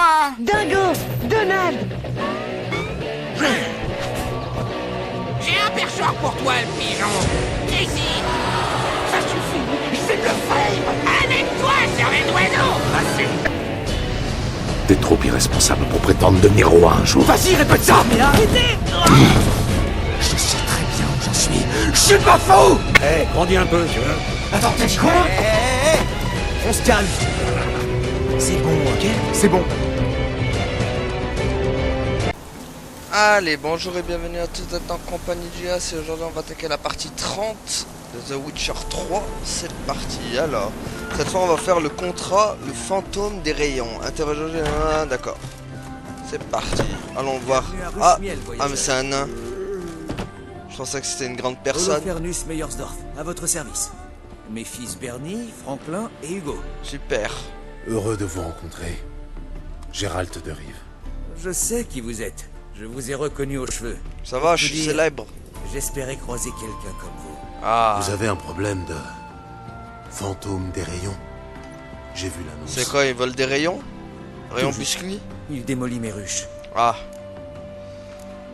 pas. Dingo! Donald! J'ai un perchoir pour toi, le pigeon. Ici. Ça suffit, c'est le frame. Avec toi, cervelle d'oiseau. Assez. T'es trop irresponsable pour prétendre devenir roi un jour. Vas-y, répète ça. Mais arrêtez! Je sais très bien où j'en suis. Je suis pas fou. Hé, grandis un peu, tu vois. Attends, t'as dit quoi? On se calme. C'est bon, ok? C'est bon. Allez, bonjour et bienvenue à tous, vous êtes en compagnie du As et aujourd'hui on va attaquer la partie 30 de The Witcher 3. C'est parti. Alors, cette fois on va faire le contrat, le fantôme des rayons. Interroger, d'accord. C'est parti. Allons voir. Ah, mais c'est un nain. Je pensais que c'était une grande personne. Holofernes Meyersdorf, à votre service. Mes fils Bernie, Franklin et Hugo. Super. Heureux de vous rencontrer. Gérald de Rive. Je sais qui vous êtes. Je vous ai reconnu aux cheveux. Ça va, je Faut suis dire, célèbre. J'espérais croiser quelqu'un comme vous. Ah, Vous avez un problème de... fantôme des rayons. J'ai vu l'annonce. c'est quoi, ils volent des rayons? Rayons Tout juste. biscuits? Il démolit mes ruches. Ah.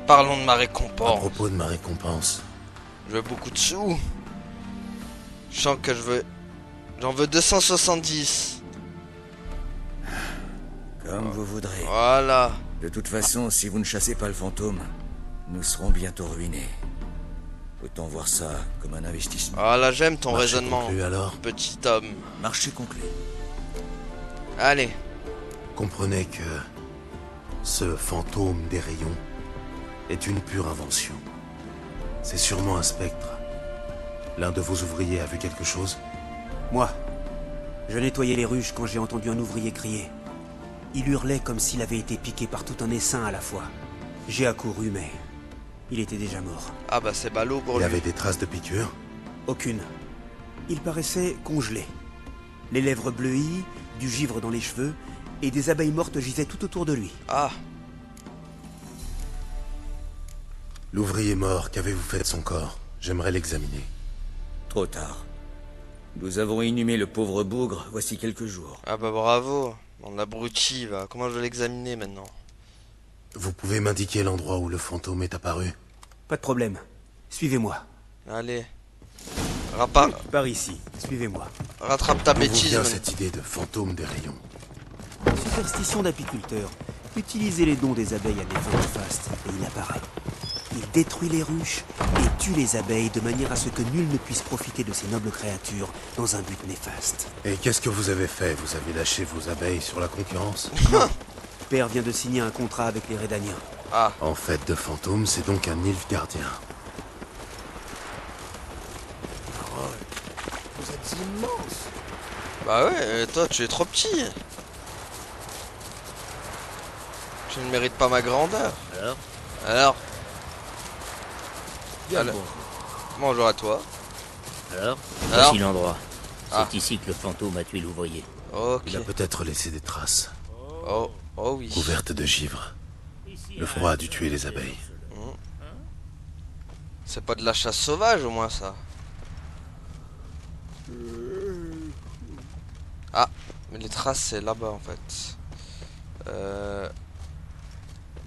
Parlons de ma À récompense. propos de ma récompense. Je veux beaucoup de sous. Je sens que je veux... J'en veux 270. Comme vous voudrez. Voilà. De toute façon, si vous ne chassez pas le fantôme, nous serons bientôt ruinés. Autant voir ça comme un investissement. Voilà, j'aime ton Marché raisonnement, conclu alors. petit homme. Marché conclu. Allez. Comprenez que... ce fantôme des rayons est une pure invention. C'est sûrement un spectre. L'un de vos ouvriers a vu quelque chose? Moi, je nettoyais les ruches quand j'ai entendu un ouvrier crier. Il hurlait comme s'il avait été piqué par tout un essaim à la fois. J'ai accouru, mais il était déjà mort. Ah bah c'est ballot pour Il lui. avait des traces de piqûres? Aucune. Il paraissait congelé. Les lèvres bleuies, du givre dans les cheveux, et des abeilles mortes gisaient tout autour de lui. Ah, L'ouvrier mort, qu'avez-vous fait de son corps? J'aimerais l'examiner. Trop tard. Nous avons inhumé le pauvre bougre voici quelques jours. ah bah bravo. Mon abruti, va. Comment je vais l'examiner maintenant? Vous pouvez m'indiquer l'endroit où le fantôme est apparu? Pas de problème. Suivez-moi. Allez. Par ici. Suivez-moi. Rattrape ta D'où vous bêtise. vient man. cette idée de fantôme des rayons? Superstition d'apiculteur. Utilisez les dons des abeilles à des fins néfastes, et il apparaît. Il détruit les ruches et tue les abeilles de manière à ce que nul ne puisse profiter de ces nobles créatures dans un but néfaste. Et qu'est-ce que vous avez fait? Vous avez lâché vos abeilles sur la concurrence? Père vient de signer un contrat avec les Rédaniens. Ah, En fait de fantôme, c'est donc un Nilfgaardien. Vous êtes immense. bah ouais, toi tu es trop petit. Tu ne mérites pas ma grandeur. Alors Bien Alors. bon. Bonjour à toi. Alors, Alors voici l'endroit. C'est Ah. ici que le fantôme a tué l'ouvrier. Ok. Il a peut-être laissé des traces, Oh, oh oui. couvertes de givre. Le froid a dû tuer les abeilles. C'est pas de la chasse sauvage au moins ça. Ah, mais les traces c'est là-bas en fait.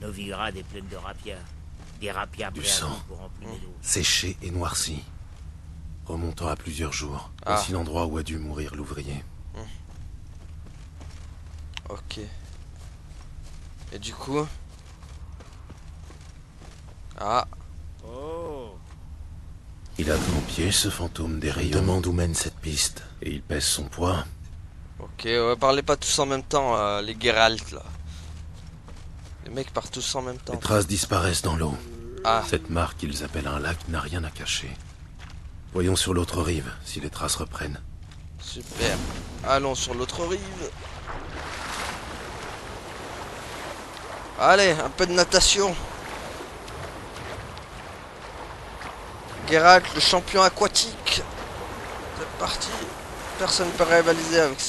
Nos virades est pleine de rapias. Des rapias Du prêts à sang. tout pour remplir d'eau. Séché et noirci. Remontant à plusieurs jours. Ah. Voici l'endroit où a dû mourir l'ouvrier. Ok. Et du coup... Ah, Il a de mon pied, ce fantôme des rayons. Demande où mène cette piste. Et il pèse son poids. ok, ouais, parlez pas tous en même temps, les Geralt là. Les mecs partent tous en même temps. Les traces disparaissent dans l'eau. Ah, Cette mare qu'ils appellent un lac n'a rien à cacher. Voyons sur l'autre rive, si les traces reprennent. super. Allons sur l'autre rive. Allez, un peu de natation. Geralt, le champion aquatique. C'est parti. Personne ne peut rivaliser avec...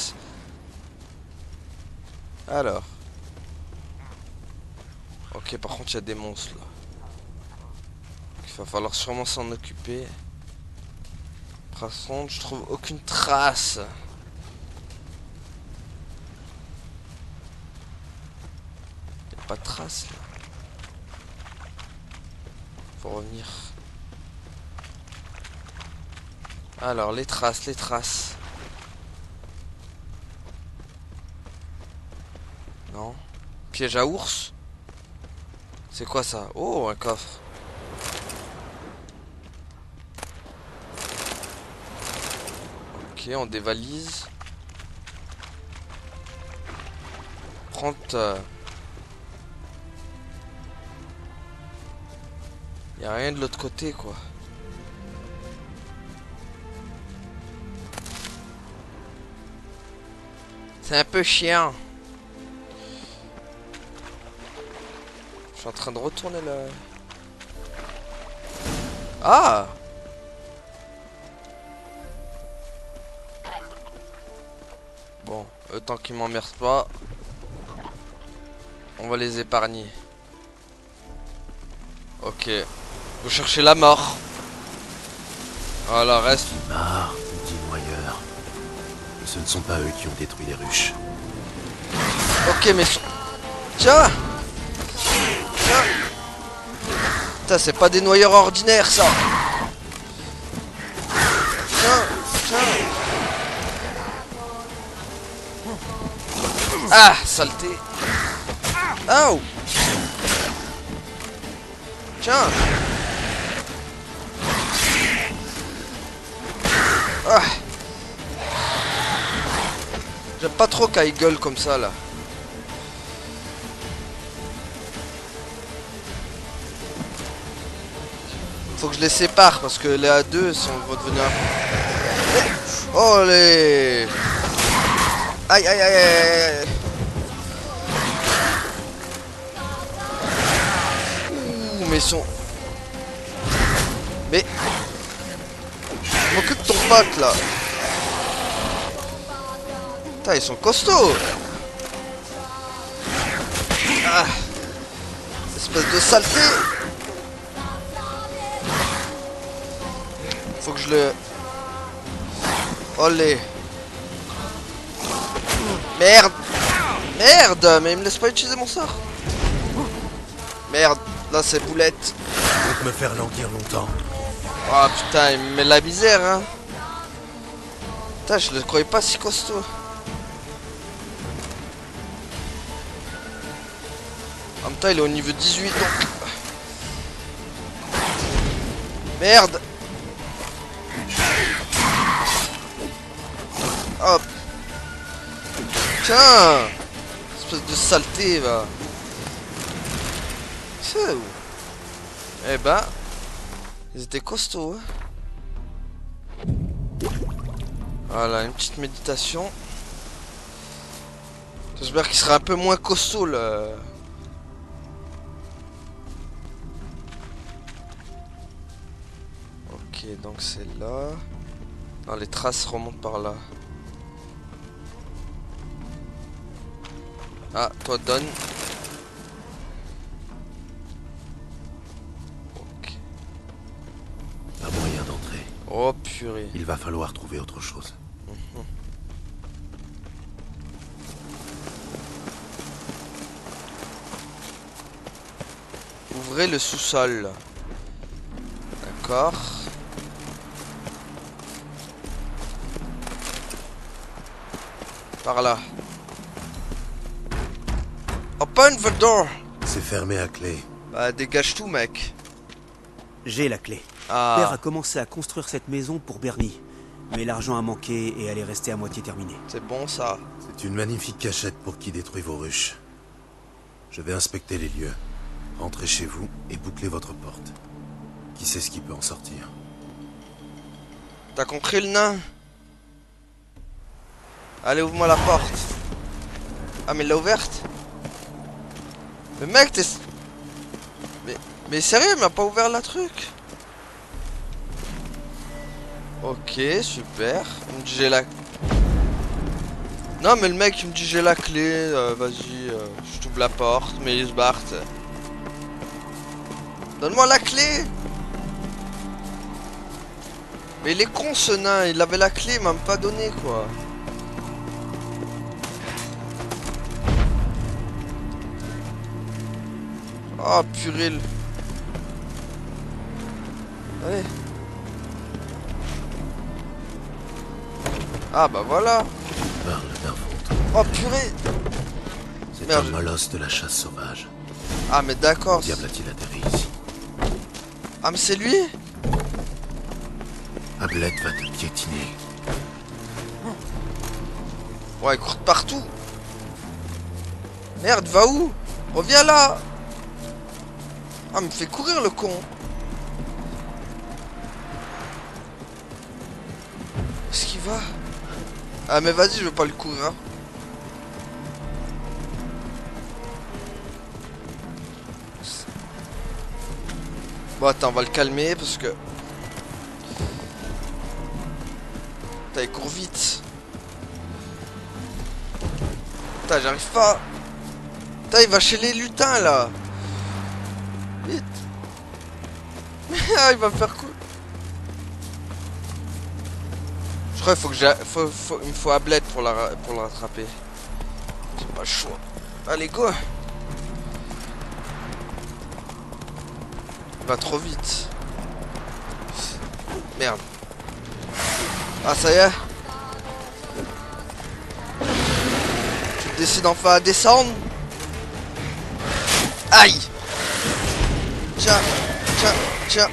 Alors. Ok, par contre, il y a des monstres là. Il va falloir sûrement s'en occuper. Par contre, je trouve aucune trace. pas de traces là. Faut revenir. Alors les traces, les traces. Non. Piège à ours. C'est quoi ça? Oh, un coffre. Ok, on dévalise. 30... Y a rien de l'autre côté quoi. C'est un peu chiant. Je suis en train de retourner le... Ah! Bon, tant qu'ils m'emmerdent pas, on va les épargner. Ok. Vous cherchez la mort. Voilà, reste. Marre, dit Noyeur. Ce ne sont pas eux qui ont détruit les ruches. Ok, mais... Tiens! Tiens! Putain, c'est pas des noyeurs ordinaires, ça! Tiens! Tiens! Ah! Saleté! Aouh! Tiens! Ah! J'aime pas trop quand ils gueulent comme ça là. Faut que je les sépare parce que les A2 vont devenir un... Oh les... Aïe aïe aïe aïe. Ouh, mais ils sont... Mais... Je m'occupe de ton pote là. Putain, ils sont costauds. Ah. Espèce de saleté. Faut que je le... Olé. Merde. Merde. Mais il me laisse pas utiliser mon sort. Merde. Là c'est boulette. Faut me faire languir longtemps. Oh putain, il me met la misère hein. Putain, je le croyais pas si costaud. En même temps, il est au niveau 18 donc... Merde. Hop. Tiens. Espèce de saleté va. C'est où? Eh ben... Ils étaient costauds hein. Voilà, une petite méditation. J'espère qu'il sera un peu moins costaud là. Ok, donc c'est là. Non, les traces remontent par là. Ah, toi donne. Ok. Pas moyen d'entrer. Oh purée. Il va falloir trouver autre chose. Ouvrez le sous-sol. D'accord. Par là. Open the door. C'est fermé à clé. Bah dégage tout mec. J'ai la clé. Ah. Père a commencé à construire cette maison pour Bernie. Mais l'argent a manqué et elle est restée à moitié terminée. C'est bon ça. C'est une magnifique cachette pour qui détruit vos ruches. Je vais inspecter les lieux. Rentrez chez vous et bouclez votre porte. Qui sait ce qui peut en sortir? T'as compris le nain? Allez, ouvre-moi la porte. Ah mais il l'a ouverte? Mais mec, t'es... Mais sérieux, il m'a pas ouvert la truc? Ok, super. Il me dit j'ai la... Non mais le mec il me dit j'ai la clé, vas-y, je t'ouvre la porte, mais il se barre. Donne-moi la clé. Mais il est con ce nain, il avait la clé, il m'a pas donné quoi. Oh purée. Allez. Ah bah voilà. Il parle d'un fantôme. Oh purée. C'est Merde. un molosse de la chasse sauvage. Ah mais d'accord. Où diable a-t-il atterri ici? Ah mais c'est lui. Ablette va te piétiner. Ouais, il court de partout. Merde, va où? Reviens là. Ah, il me fait courir le con. Est-ce qu'il va? Ah mais vas-y, je veux pas le courir. Hein. Bon attends, on va le calmer parce que... Putain, il court vite. Putain, j'arrive pas. Putain, il va chez les lutins là. Vite. Ah, il va me faire coup. Je crois qu'il faut que il me faut Ablette pour le rattraper. J'ai pas le choix. Allez, go. Il va trop vite. Merde. Ah, ça y est. Tu décides enfin à descendre. Aïe. Tiens, tiens, tiens.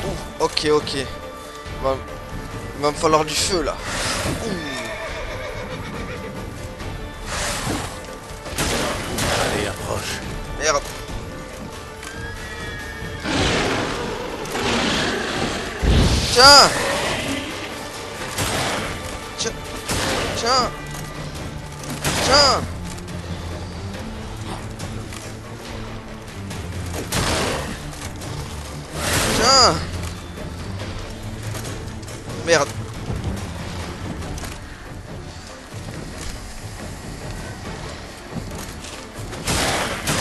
Ouh, ok, ok. Il va me falloir du feu là. Allez, approche. Merde. Tiens. Tiens. Tiens. Tiens. Tiens. Merde.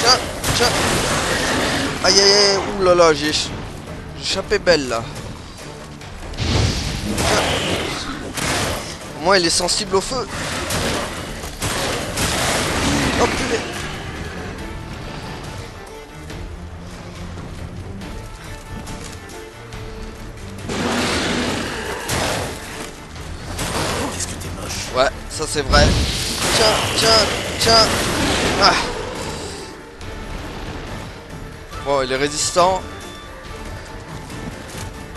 Tiens, tiens. Aïe aïe aïe. Ouh là là, j'ai échappé belle là. Tiens. Au moins il est sensible au feu. Oh purée. Qu'est-ce que t'es moche. Ouais, ça c'est vrai. Tiens, tiens, tiens. Ah. Bon, il est résistant.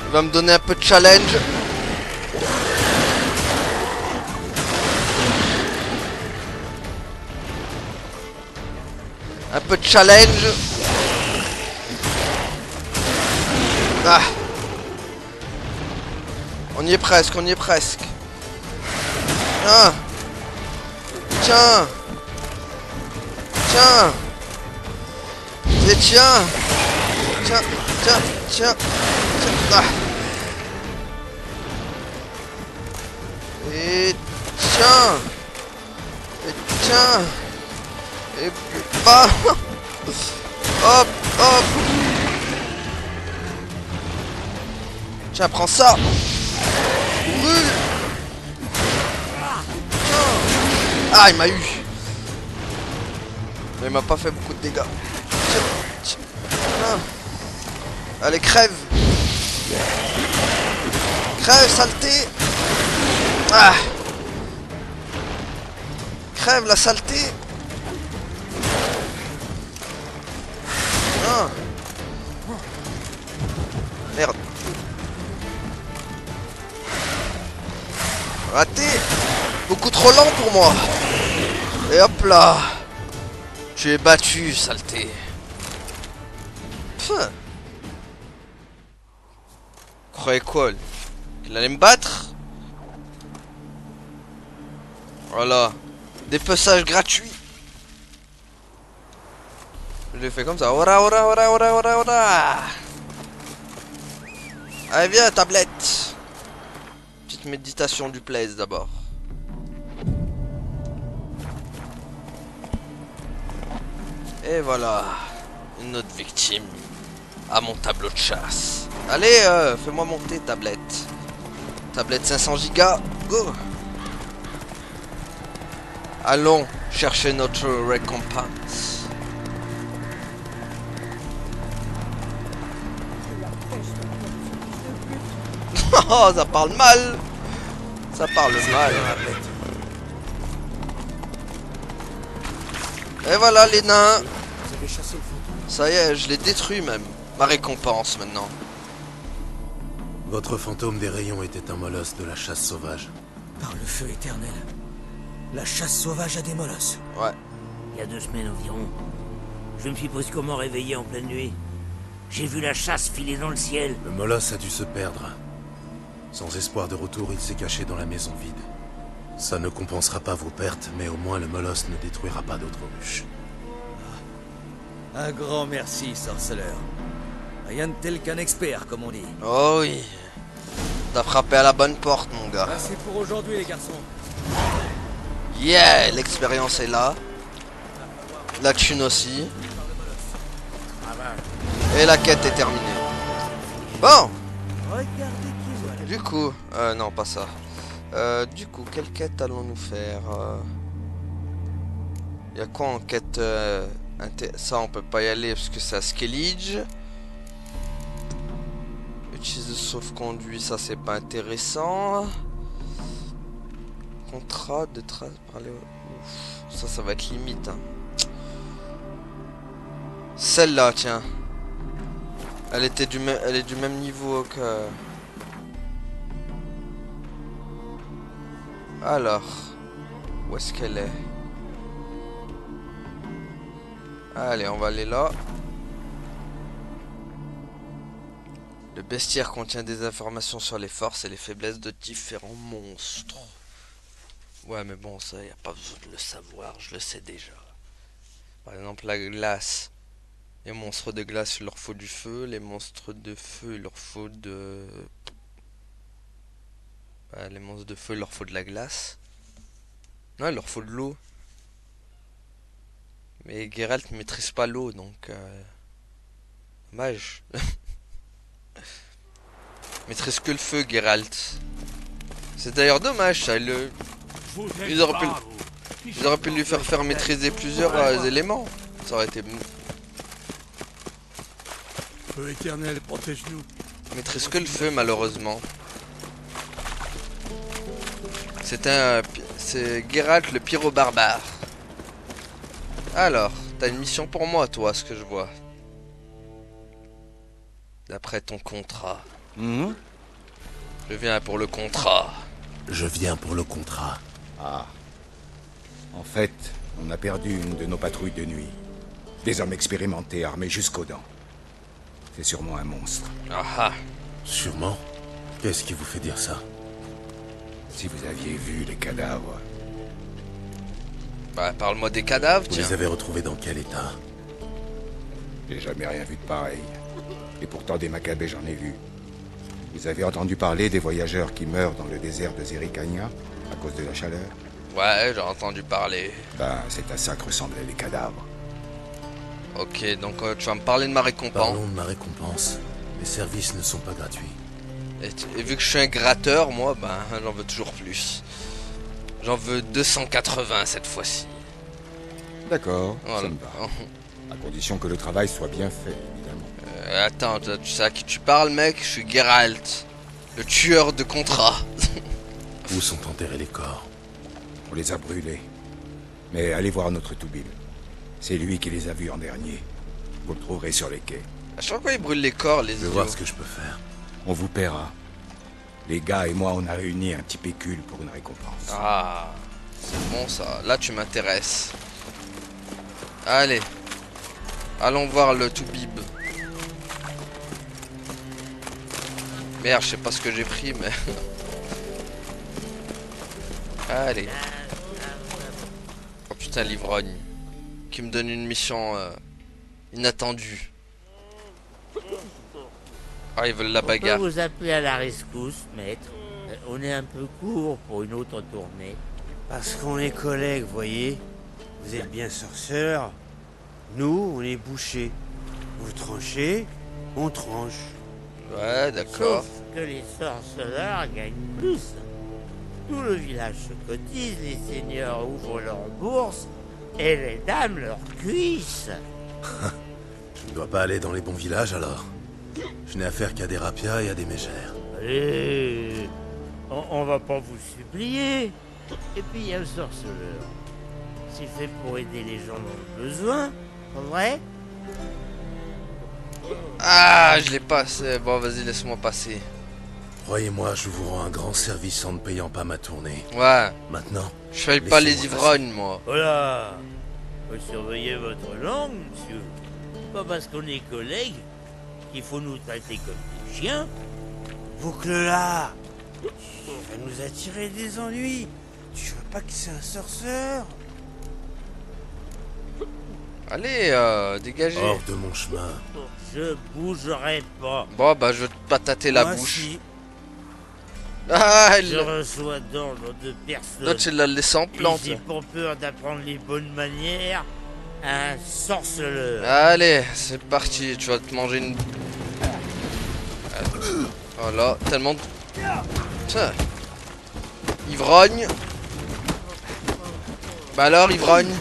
Il va me donner un peu de challenge. Un peu de challenge. Ah. On y est presque, on y est presque. Ah. Tiens. Tiens. Et tiens. Tiens, tiens, tiens. Tiens. Ah. Et tiens. Et tiens. Et bam. Hop, hop. Tiens, prends ça. Brûle. Ah, il m'a eu. Mais il m'a pas fait beaucoup de dégâts. Tiens, tiens. Ah. Allez, crève. Crève, saleté. Ah. Crève, la saleté. Ah. Merde. Raté. Beaucoup trop lent pour moi. Et hop là. Tu es battu, saleté. Putain. Croyez quoi? Qu'il allait me battre? Voilà. Dépeçage gratuit. Je l'ai fait comme ça. Ora, ora, ora, ora, ora, ora. Allez, viens, tablette. Petite méditation du plaise d'abord. Et voilà. Une autre victime à mon tableau de chasse. Allez, fais-moi monter, tablette. Tablette 500 Go. Go. Allons chercher notre récompense. Oh, ça parle mal. Ça parle mal. Et voilà les nains. Vous avez chassé le fantôme? Ça y est, je l'ai détruit même. Ma récompense maintenant. Votre fantôme des rayons était un molosse de la chasse sauvage. Par le feu éternel. La chasse sauvage à des molosses. Ouais. Il y a 2 semaines environ, je me suis brusquement réveillé en pleine nuit. J'ai vu la chasse filer dans le ciel. Le molosse a dû se perdre. Sans espoir de retour, il s'est caché dans la maison vide. Ça ne compensera pas vos pertes, mais au moins le molosse ne détruira pas d'autres ruches. Un grand merci, sorceleur. Rien de tel qu'un expert, comme on dit. Oh oui. T'as frappé à la bonne porte, mon gars. C'est pour aujourd'hui, les garçons. Yeah, l'expérience est là. La thune aussi. Et la quête est terminée. Bon. Regardez qui voilà. Du coup, non, pas ça. Du coup, quelle quête allons-nous faire y a quoi en quête ça, on peut pas y aller parce que c'est à Skellige. Utilise de sauf-conduit, ça c'est pas intéressant. Contrat de trace parler. Ça va être limite. Hein. Celle-là, tiens. Elle est du même niveau que. Alors, où est-ce qu'elle est? Allez, on va aller là. Le bestiaire contient des informations sur les forces et les faiblesses de différents monstres. Ouais, mais bon, ça, y a pas besoin de le savoir, je le sais déjà. Par exemple, la glace. Les monstres de glace, il leur faut du feu. Les monstres de feu, il leur faut de... les monstres de feu, il leur faut de la glace. Non, il leur faut de l'eau. Mais Geralt ne maîtrise pas l'eau, donc... Dommage. Maîtrise que le feu, Geralt. C'est d'ailleurs dommage, ça. Ils auraient pu lui faire maîtriser plusieurs éléments. Ça aurait été... Feu éternel, protège-nous. Maîtrise que le feu, malheureusement. C'est Geralt le pyro-barbare. Alors, t'as une mission pour moi, toi, ce que je vois. D'après ton contrat. Je viens pour le contrat. Je viens pour le contrat. Ah. En fait, on a perdu une de nos patrouilles de nuit. Des hommes expérimentés, armés jusqu'aux dents. C'est sûrement un monstre. Ah ah. Sûrement. Qu'est-ce qui vous fait dire ça? Si vous aviez vu les cadavres... Bah, parle-moi des cadavres, Vous tiens. les avez retrouvés dans quel état? J'ai jamais rien vu de pareil. Et pourtant des macabées, j'en ai vu. Vous avez entendu parler des voyageurs qui meurent dans le désert de Zerikania à cause de la chaleur? Ouais, j'ai entendu parler. Ben, c'est à ça que ressemblaient les cadavres. Ok, donc tu vas me parler de ma récompense. Parlons de ma récompense. Mes services ne sont pas gratuits. Et vu que je suis un gratteur, moi, ben, j'en veux toujours plus. J'en veux 280 cette fois-ci. D'accord, Voilà. ça me va. À condition que le travail soit bien fait, évidemment. Attends, tu sais à qui tu parles, mec? Je suis Geralt, le tueur de contrat. Où sont enterrés les corps? On les a brûlés. Mais allez voir notre Toubib. C'est lui qui les a vus en dernier. Vous le trouverez sur les quais. À chaque fois, ils brûlent les corps, les Je vais idiots. voir ce que je peux faire. On vous paiera. Les gars et moi, on a réuni un petit pécule pour une récompense. Ah, c'est bon ça. Là, tu m'intéresses. Allez. Allons voir le Toubib. Merde, je sais pas ce que j'ai pris, mais... Allez. Oh putain, l'ivrogne. Qui me donne une mission inattendue. Ah, ils veulent la On peut bagarre. vous appeler à la rescousse, maître. On est un peu court pour une autre tournée. Parce qu'on est collègues, voyez. Vous êtes bien sorceurs. Nous, on est bouchers. Vous tranchez, on tranche. Ouais, d'accord. Sauf que les sorceleurs gagnent plus. Tout le village se cotise, les seigneurs ouvrent leurs bourses et les dames leurs cuisses. Je ne dois pas aller dans les bons villages alors. Je n'ai affaire qu'à des rapias et à des mégères. Allez, on va pas vous supplier. Et puis il y a le sorceleur. C'est fait pour aider les gens dans le besoin, pas vrai? Ah, je l'ai passé. Bon, vas-y, laisse-moi passer. Croyez-moi, je vous rends un grand service en ne payant pas ma tournée. Ouais, Maintenant, je paye pas les laissez-moi ivrognes, moi. Voilà. Faut surveiller votre langue, monsieur. Pas parce qu'on est collègues qu'il faut nous traiter comme des chiens. Boucle-la. Ça va nous attirer des ennuis. Tu veux pas que c'est un sorceur? Allez, dégagez. hors de mon chemin. Je bougerai pas. Bon, bah, je vais te patater la Moi, bouche. si. Ah, Je reçois d'ordre de personne. l'autre, il l'a laissé en Et plante. j'ai pas peur d'apprendre les bonnes manières à un sorceleur. Allez, c'est parti. Tu vas te manger une... Voilà, tellement... Tiens. Ivrogne. Bah alors, ivrogne.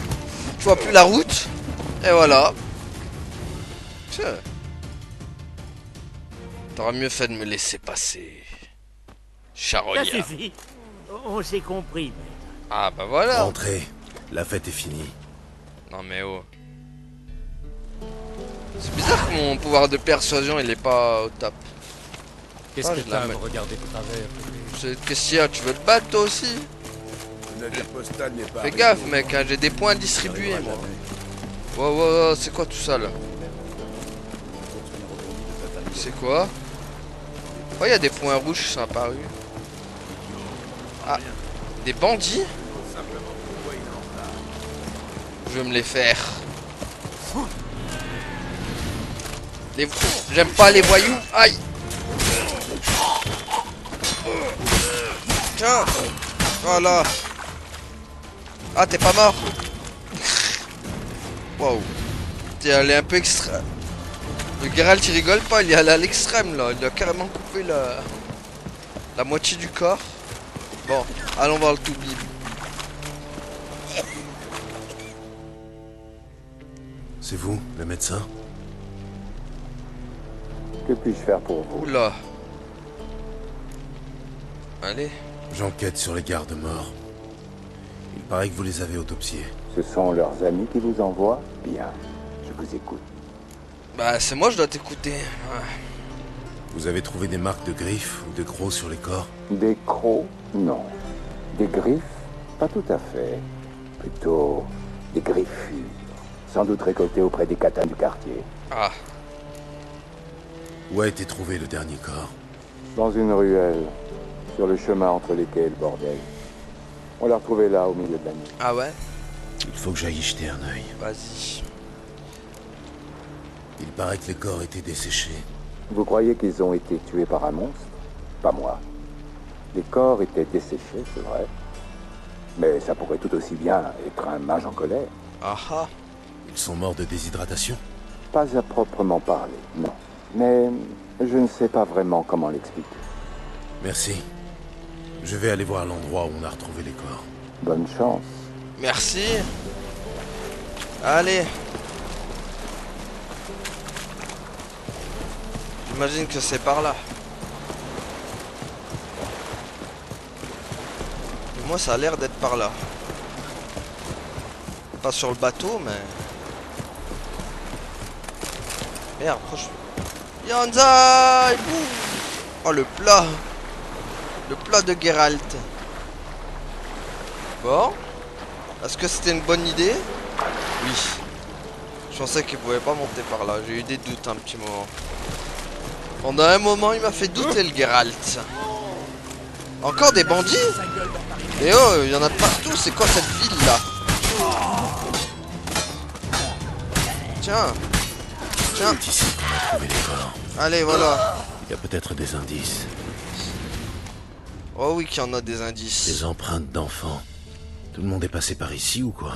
Tu vois plus la route. Et voilà. Tiens. T'aurais mieux fait de me laisser passer. Ça Charognard. suffit. On s'est compris. Ah bah voilà. Rentrez, la fête est finie. Non mais oh. C'est bizarre que mon pouvoir de persuasion il est pas au top. Qu'est-ce Ah, que je la t'as à mets. me regarder de travers? Qu'est-ce qu'il y a? Tu veux te battre toi aussi? Le navire postal n'est pas... Fais gaffe mec, hein, j'ai des points à distribuer moi. Wow, wow, wow, c'est quoi tout ça là? C'est quoi? Oh, il y a des points rouges qui sont apparus. Ah, des bandits? Je vais me les faire. J'aime pas les voyous. Aïe. Tiens. Voilà. Ah, t'es pas mort. Waouh. T'es allé un peu extra. Le Geralt il rigole pas, il est allé à l'extrême là. Il a carrément coupé la moitié du corps. Bon, allons voir le Toubib. C'est vous, le médecin? Que puis-je faire pour vous? Oula. Allez. J'enquête sur les gardes morts. Il paraît que vous les avez autopsiés. Ce sont leurs amis qui vous envoient? Bien, je vous écoute. Bah c'est moi je dois t'écouter. Ouais. Vous avez trouvé des marques de griffes ou de crocs sur les corps? Des crocs? Non. Des griffes? Pas tout à fait. Plutôt des griffures. Sans doute récoltées auprès des catins du quartier. Ah. Où a été trouvé le dernier corps? Dans une ruelle, sur le chemin entre les quais et le bordel. On l'a retrouvé là, au milieu de la nuit. Ah ouais? Il faut que j'aille y jeter un œil. Vas-y. Il paraît que les corps étaient desséchés. Vous croyez qu'ils ont été tués par un monstre? Pas moi. Les corps étaient desséchés, c'est vrai. Mais ça pourrait tout aussi bien être un mage en colère. Ah ah. Ils sont morts de déshydratation? Pas à proprement parler, non. Mais je ne sais pas vraiment comment l'expliquer. Merci. Je vais aller voir l'endroit où on a retrouvé les corps. Bonne chance. Merci. Allez. J'imagine que c'est par là. Moi ça a l'air d'être par là. Pas sur le bateau mais... Merde, proche. Yanzai! Oh le plat! Le plat de Geralt. Bon. Est-ce que c'était une bonne idée? Oui. Je pensais qu'il pouvait pas monter par là. J'ai eu des doutes un petit moment. Pendant un moment, il m'a fait douter le Geralt. Encore des bandits? Et oh, il y en a de partout. C'est quoi cette ville là? Tiens. Tiens. C'est ici qu'on a trouvé les corps. Allez, voilà. Il y a peut-être des indices. Oh oui qu'il y en a des indices. Des empreintes d'enfants. Tout le monde est passé par ici ou quoi?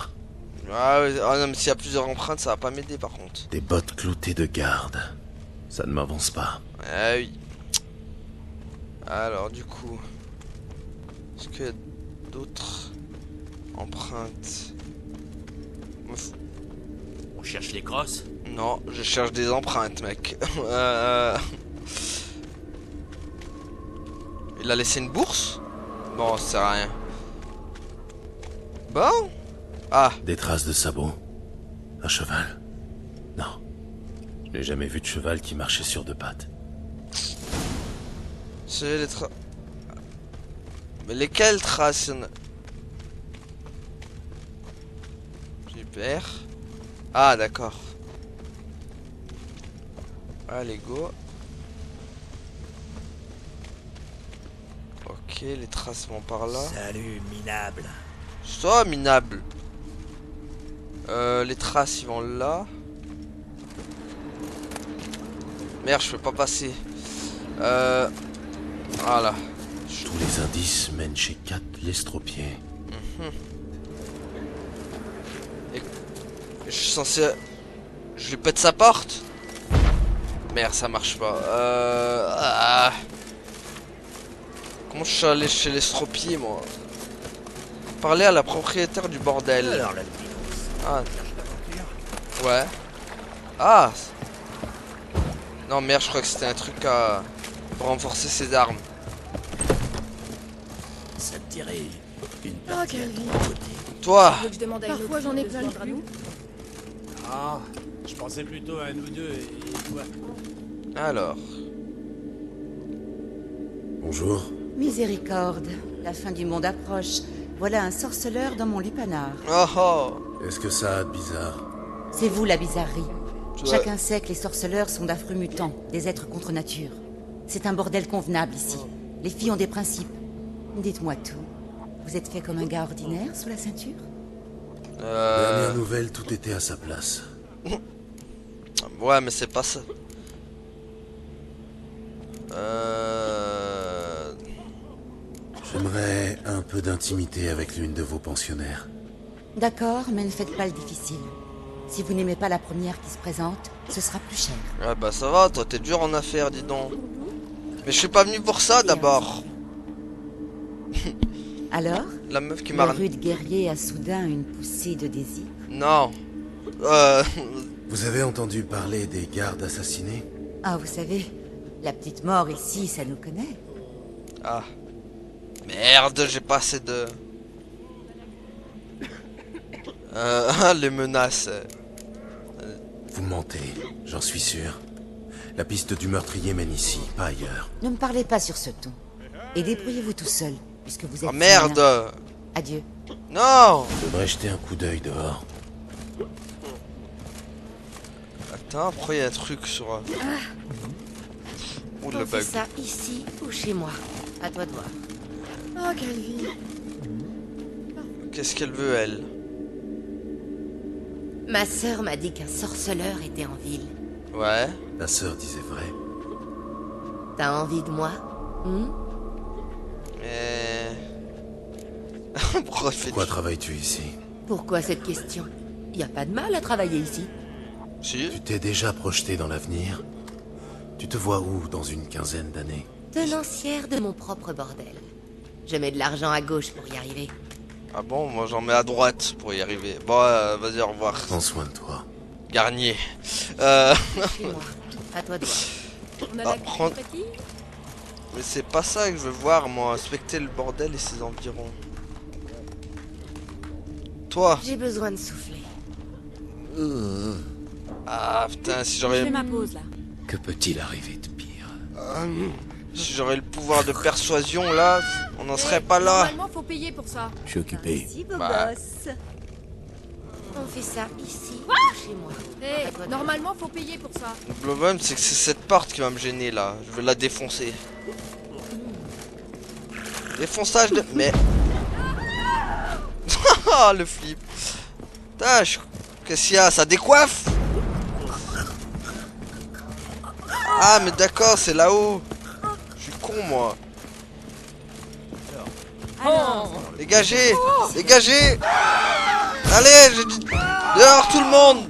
Ah, ouais, ah non, mais s'il y a plusieurs empreintes, ça va pas m'aider par contre. Des bottes cloutées de garde. Ça ne m'avance pas. Ah oui. Alors du coup, est-ce qu'il y a d'autres empreintes? On cherche les crosses? Non, je cherche des empreintes, mec. Il a laissé une bourse? Bon, ça sert à rien. Bon. Ah. Des traces de sabots. Un cheval. Non. Je n'ai jamais vu de cheval qui marchait sur deux pattes. C'est les traces... Mais lesquelles traces? Super. Ah, d'accord. Allez, go. Ok, les traces vont par là. Salut, minable. Soit minable. Les traces, ils vont là. Merde, je peux pas passer. Voilà. Tous les indices mènent chez Kat l'estropié. Et je suis censé... Je lui pète sa porte? Merde, ça marche pas. Comment je suis allé chez l'estropié, moi? Parler à la propriétaire du bordel. Alors, la Ah. Ouais. Ah. Non, merde, je crois que c'était un truc à... pour renforcer ses armes. ça te dirait une Oh, partie à quelle ton vie. côté. Toi. Tu veux que je demande à une Parfois, autre j'en ai fille de plein se le joindre à cul. nous? Ah, je pensais plutôt à nous deux et toi. Alors. Bonjour. Miséricorde, la fin du monde approche. Voilà un sorceleur dans mon lupanar. Oh oh. Est-ce que ça a de bizarre? C'est vous la bizarrerie. Ouais. Chacun sait que les sorceleurs sont d'affreux mutants, des êtres contre nature. C'est un bordel convenable ici. Les filles ont des principes. Dites-moi tout. Vous êtes fait comme un gars ordinaire sous la ceinture? Dernière nouvelle, tout était à sa place. Ouais, mais c'est pas ça. J'aimerais un peu d'intimité avec l'une de vos pensionnaires. D'accord, mais ne faites pas le difficile. Si vous n'aimez pas la première qui se présente, ce sera plus cher. Ouais, bah ça va, toi t'es dur en affaires, dis donc. Mais je suis pas venu pour ça d'abord. Alors, La meuf qui le m'a... rude guerrier a soudain une poussée de désir. Non. Vous avez entendu parler des gardes assassinés? Ah, vous savez, la petite mort ici, ça nous connaît. Ah. Merde, j'ai pas assez de... les menaces. Vous mentez, j'en suis sûr. La piste du meurtrier mène ici, pas ailleurs. Ne me parlez pas sur ce ton. Et débrouillez-vous tout seul, puisque vous êtes... Oh merde. Adieu. Non. Je devrais jeter un coup d'œil dehors. Attends, pourquoi il y a un truc sur... Ouh, le On fait bug. ça ici ou chez moi. À toi de voir. Oh, quelle vie. Qu'est-ce qu'elle veut, elle? Ma sœur m'a dit qu'un sorceleur était en ville. Ouais. Ta sœur disait vrai. T'as envie de moi? Pourquoi travailles-tu ici? Pourquoi cette question? Y a pas de mal à travailler ici. Si. Tu t'es déjà projeté dans l'avenir? Tu te vois où dans une quinzaine d'années? Tenancière de mon propre bordel. Je mets de l'argent à gauche pour y arriver. Ah bon, moi j'en mets à droite pour y arriver. Bon, vas-y, au revoir. Prends soin de toi. Garnier. Suis-moi. À toi de voir. On a Ah, la prends- petite. Mais c'est pas ça que je veux voir, moi. Inspecter le bordel et ses environs. Toi. J'ai besoin de souffler. Ah putain, si Je j'aurais... fais ma pause là. Que peut-il arriver de pire? Si j'aurais le pouvoir de persuasion, là, on n'en serait pas là. Normalement, faut payer pour ça. Je suis occupé. Merci, beau Bah. gosse. On fait ça ici ou chez moi. Hé, À toi de normalement, faut payer pour ça. Le problème, c'est que c'est cette porte qui va me gêner, là. Je vais la défoncer. Défonçage de... Mais... Ah, le flip. Putain, qu'est-ce qu'il y a? Ça décoiffe? Ah, mais d'accord, c'est là-haut. Je suis con, moi. Dégagez! Dégagez! Allez, j'ai dit... Dehors, tout le monde!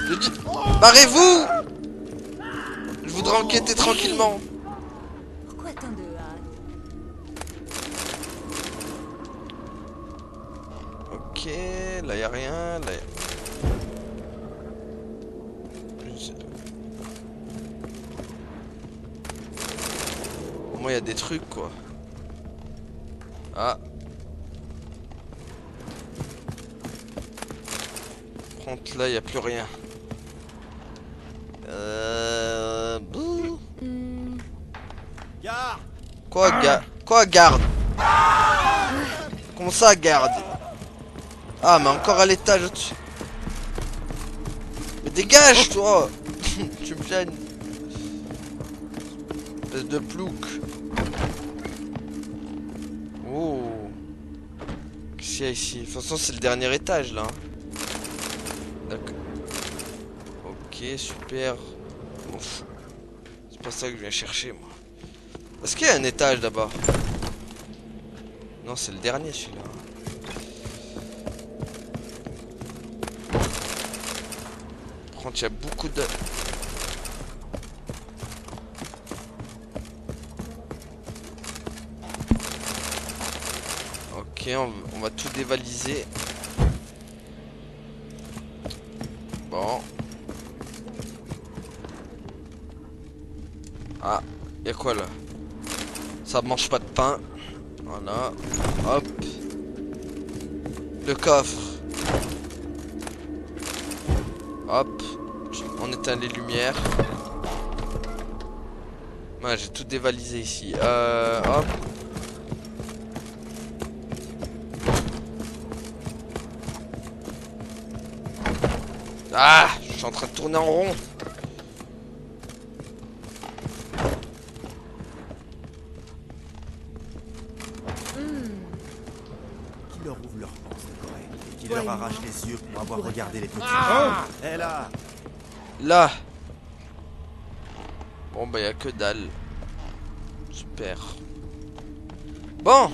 J'ai dit... Barrez-vous! Je voudrais enquêter tranquillement. Pourquoi tant de hâte? Ok, là y a rien, là y a... moins il y a des trucs quoi. Ah. Par contre là il n'y a plus rien. Bouh. Garde. Quoi garde? Comment ça garde? Ah mais encore à l'étage au-dessus. Mais dégage toi. Tu me gênes. Espèce de plouc. Oh. Qu'est-ce qu'il y a ici? De toute façon c'est le dernier étage là. D'accord. Ok super. Ouf. C'est pas ça que je viens chercher moi. Est-ce qu'il y a un étage d'abord? Non, c'est le dernier celui-là. Par contre, il y a beaucoup de... Ok, on va tout dévaliser. Bon. Ah, il y a quoi là? Ça mange pas de pain. Voilà. Hop. Le coffre. Hop. On éteint les lumières. Ouais, j'ai tout dévalisé ici. Hop. Ah, je suis en train de tourner en rond. Qui leur ouvre leur panse de Corée et qui leur arrache les yeux pour avoir regardé les petits. Eh là. Là. Bon bah y a que dalle. Super. Bon.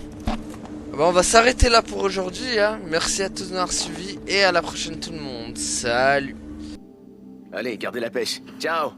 Bah, on va s'arrêter là pour aujourd'hui hein. Merci à tous d'avoir suivi et à la prochaine tout le monde. Salut. Allez, gardez la pêche. Ciao.